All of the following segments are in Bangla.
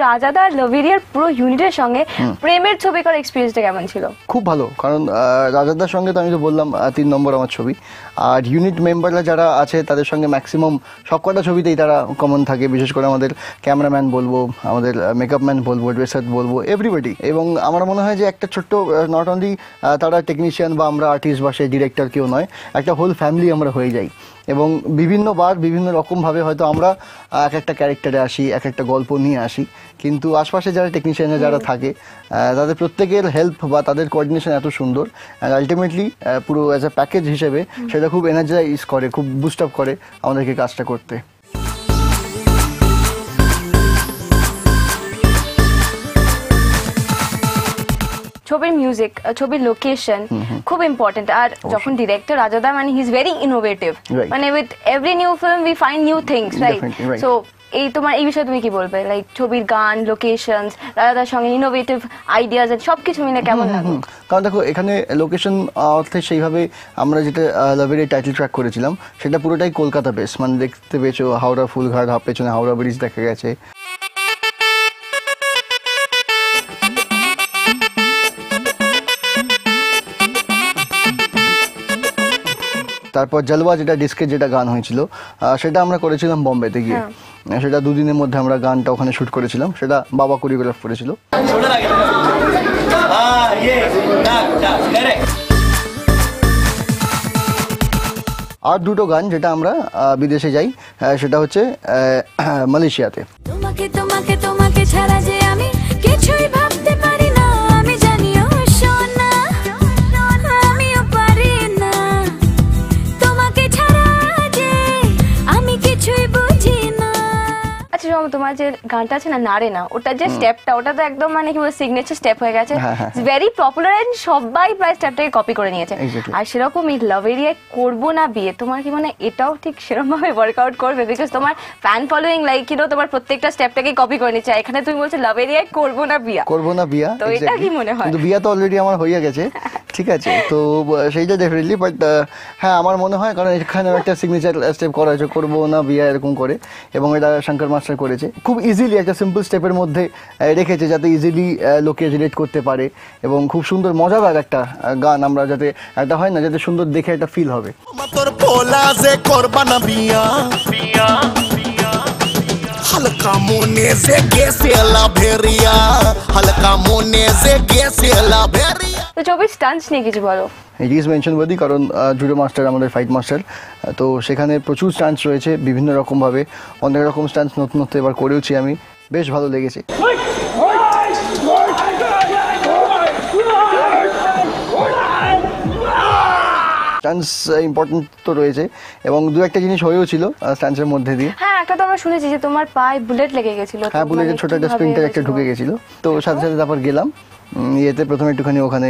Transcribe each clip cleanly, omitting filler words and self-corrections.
রাজাদা আর লভেরিয়ার পুরো ইউনিটের সঙ্গে প্রেমের ছবি করার এক্সপেরিয়েন্সটা কেমন ছিল? খুব ভালো, কারণ রাজাদার সঙ্গে তো আমি তো বললাম 3 নম্বর আমার ছবি, আর ইউনিট মেম্বাররা যারা আছে তাদের সঙ্গে ম্যাক্সিমাম সবকটা ছবিতেই তারা কমন থাকে। বিশেষ করে আমাদের ক্যামেরাম্যান বলবো, আমাদের মেকআপ ম্যান বলবো, ড্রেসার বলবো, এভরিবডি। এবং আমার মনে হয় যে একটা ছোট্ট, নট অনলি তারা টেকনিশিয়ান বা আমরা আর্টিস্ট বা সেই ডিরেক্টর কেউ নয়, একটা হোল ফ্যামিলি আমরা হয়ে যাই। এবং বিভিন্নবার বিভিন্ন রকমভাবে হয়তো আমরা এক একটা ক্যারেক্টারে আসি, এক একটা গল্প নিয়ে আসি, কিন্তু আশপাশে যারা টেকনিশিয়ানরা যারা থাকে তাদের প্রত্যেকের হেল্প বা তাদের কোঅর্ডিনেশন এত সুন্দর, আলটিমেটলি পুরো অ্যাজ এ প্যাকেজ হিসেবে সেটা খুব এনার্জাইজ করে, খুব বুস্ট আপ করে আমাদেরকে কাজটা করতে। ছবির মিউজিক, ছবির লোকেশন খুব ইম্পর্টেন্ট। আর যখন ডিরেক্টর রাজাদা মানে হি ইজ ভেরি ইনোভেটিভ, মানে with every new film we find new things, right? So এই তোমার এই বিষয়ে তুমি কি বলবে? লাইক ছবির গান, লোকেশনস, রাজাদার সঙ্গে ইনোভেটিভ আইডিয়াস সবকিছু মিলে কেমন লাগে? কারণ দেখো এখানে লোকেশন অর্থে সেইভাবে আমরা যেটা লাভেরিয়া টাইটেল ট্র্যাক করেছিলাম সেটা পুরোটাই কলকাতা বেস, মানে দেখতে পেয়েছো হাওড়া ফুলঘাট, পেছনে হাওড়া ব্রিজ দেখা গেছে। তারপর জলওয়া যেটা ডিস্কের যেটা গান হয়েছিল সেটা আমরা করেছিলাম বম্বেতে গিয়ে, সেটা 2 দিনের মধ্যে আমরা গানটা ওখানে শুট করেছিলাম, সেটা বাবা কোরিওগ্রাফ করেছিল। আর 2টো গান যেটা আমরা বিদেশে যাই সেটা হচ্ছে মালয়েশিয়াতে। তোমাকে তোমাকে তোমাকে ছাড়া যে আমি কিছুই ভাবতে পারি না, আমি জানিও সোনা আমিও পারি না, তোমাকে ছাড়া যে আমি কিছুই বুঝি না। আচ্ছা তোমার যে গানটা আছে না নারে না, ওটা যে স্টেপটা, ওটা তো একদম মানে কি বলে সিগনেচার স্টেপ হয়ে গেছে, ভেরি পপুলার এন্ড সবাই প্রায় স্টেপটাকে কপি করে নিয়েছে। আর সেরকম এই লাভেরিয়া করবো না বিয়ে, তোমার কি মানে এটাও ঠিক সেরকম ভাবে ওয়ার্কআউট করবে? বিকজ তোমার fan following like you know তোমার প্রত্যেকটা স্টেপটাকে কপি করে নিচ্ছে, এখানে তুমি বলছো লাভেরিয়া করবো না বিয়া, করবো না বিয়া, তো এটা কি মনে হয়? কিন্তু বিয়া তো অলরেডি আমার হয়ে গেছে, ঠিক আছে, তো সেইটা ডেফিনেটলি। বাট হ্যাঁ আমার মনে হয়, কারণ এখানে একটা সিগনেচার স্টেপ করা হয়েছে করবো না বিয়া এরকম করে, এবং এটা শঙ্কর মাস্টার করেছে খুব ইজিলি, একটা সিম্পল স্টেপের মধ্যে রেখেছে যাতে ইজিলি লোকে রিলেট করতে পারে, এবং খুব সুন্দর মজাদার একটা গান আমরা যাতে একটা হয় না, যাতে সুন্দর দেখে একটা ফিল হবে। হালকা মনে যে গেছে লাভেরিয়া, হালকা মনে যে গেছে লাভেরিয়া। তো ছবির স্টান্টস নিয়ে কিছু বলো। ইট ইজ মেনশন ওয়ার্দি, কারণ জুডো মাস্টার আমাদের ফাইট মাস্টার, তো সেখানে প্রচুর স্টান্টস রয়েছে বিভিন্ন রকমভাবে, অনেক রকম স্টান্টস নতুন নতুন এবার করেওছি আমি, বেশ ভালো লেগেছে। স্টান্টস ইম্পর্টেন্ট তো রয়েছে, এবং 2-1টা জিনিস হয়েও ছিল স্টান্টসের মধ্যে দিয়ে। হ্যাঁ একটা তো আমরা শুনেছি যে তোমার পায়ে বুলেট লেগে গেছিল। হ্যাঁ বুলেটের ছোট একটা স্প্রিন্টার একটা ঢুকে গেছিল, তো সাথে সাথে তারপর গেলাম ইয়েতে, প্রথমে একটুখানি ওখানে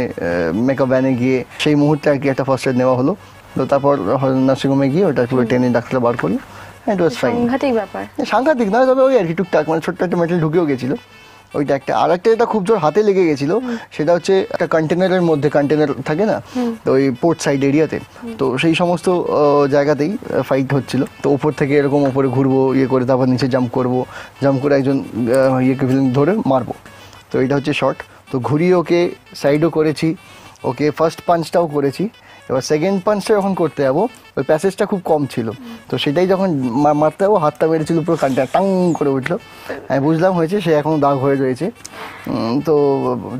মেকআপ ভ্যানে গিয়ে সেই মুহূর্তে আর কি একটা ফার্স্ট এড নেওয়া হলো, তো তারপর নার্সিংহোমে গিয়ে ওটা পুরো টেনে ডাক্তার বার করলো, ইট ওয়াজ ফাইন। সাংঘাতিক ব্যাপার, সাংঘাতিক নয় তবে ওই আর কি টুকটাক, মানে ছোট্ট একটা মেটাল ঢুকেও গেছিল ওইটা একটা। আর একটা যেটা খুব জোর হাতে লেগে গেছিল সেটা হচ্ছে একটা কন্টেনারের মধ্যে, কন্টেনার থাকে না তো ওই পোর্ট সাইড এরিয়াতে, তো সেই সমস্ত জায়গাতেই ফাইট হচ্ছিল, তো উপর থেকে এরকম উপরে ঘুরবো ইয়ে করে, তারপর নিচে জাম্প করবো, জাম্প করে একজন ইয়েকে ধরে মারবো, তো এটা হচ্ছে শর্ট। তো ঘুরিয়ে ওকে সাইডও করেছি, ওকে ফার্স্ট পাঞ্চটাও করেছি, এবার সেকেন্ড পাঞ্চটা যখন করতে যাবো ওই প্যাসেজটা খুব কম ছিল, তো সেটাই যখন মারতে যাবো হাতটা বেড়েছিল পুরো কানটা টাং করে উঠলো, আমি বুঝলাম হয়েছে, সে এখনও দাগ হয়ে রয়েছে, তো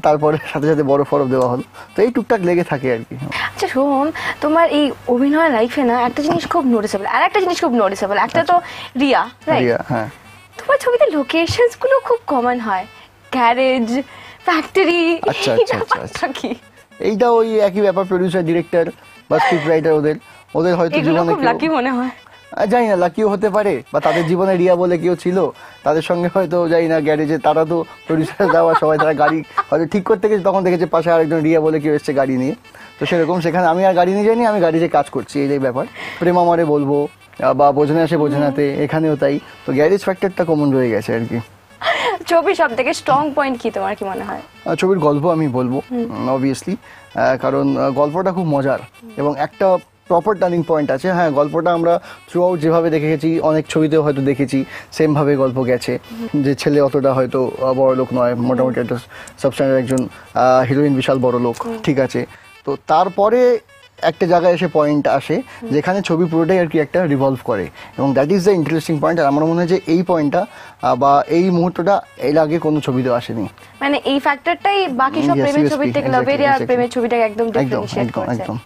তারপরে সাথে সাথে বরফ ফরফ দেওয়া হলো, তো এই টুকটাক লেগে থাকে আর কি। আচ্ছা সোহম, তোমার এই অভিনয় লাইফে না একটা জিনিস খুব নোটিসেবল, আর একটা জিনিস খুব নোটিসেবল, একটা তো রিয়া, রাইট? হ্যাঁ, তোমার ছবিতে লোকেশনস গুলো খুব কমন হয়, গ্যারেজ, ফ্যাক্টরি। আচ্ছা আচ্ছা আচ্ছা, কি এইটা ওই একই ব্যাপার, প্রোডিউসার ডিরেক্টর বা স্ক্রিপ্ট রাইটার ওদের হয়তো জীবনে লাকি মনে হয়, জানি না লাকিও হতে পারে, বা তাদের জীবনে রিয়া বলে কেউ ছিল তাদের সঙ্গে হয়তো জানি না গ্যারেজে, তারা তো প্রডিউসার দেওয়া সবাই, তারা গাড়ি হয়তো ঠিক করতে গেছে, তখন দেখেছে পাশে আরেকজন রিয়া বলে কেউ এসছে গাড়ি নিয়ে, তো সেরকম সেখানে আমি আর গাড়ি নিয়ে যাইনি, আমি গাড়িতে কাজ করছি, এই ব্যাপার। প্রেম আমারে বলবো বা বোঝানে আসে বোঝানাতে, এখানেও তাই, তো গ্যারেজ ফ্যাক্টরটা কমন রয়ে গেছে আর কি। ছবির সব থেকে স্ট্রং পয়েন্ট কি তোমার কি মনে হয়? ছবির গল্প আমি বলবো অবভিয়াসলি, কারণ গল্পটা খুব মজার, এবং একটা প্রপার টার্নিং পয়েন্ট আছে। হ্যাঁ, গল্পটা আমরা থ্রু আউট যেভাবে দেখে গেছি, অনেক ছবিতেও হয়তো দেখেছি সেম ভাবে গল্প গেছে, যে ছেলে অতটা হয়তো বড় লোক নয়, মোটামুটি একটা সাবস্ট্যান্ডার্ড একজন, হিরোইন বিশাল বড় লোক, ঠিক আছে। তো তারপরে একটা জায়গায় এসে পয়েন্ট আসে যেখানে ছবি পুরোটাই আর কি একটা রিভলভ করে, এবং that is the interesting point. আর আমার মনে হয় যে এই পয়েন্টটা বা এই মুহূর্তটা এর আগে কোনো ছবিতেও আসেনি। মানে এই ফ্যাক্টরটাই বাকি সব প্রেমের ছবির থেকে, লাভেরিয়া প্রেমের ছবিটাকে একদম ডিফারেন্সিয়েট করছে। একদম।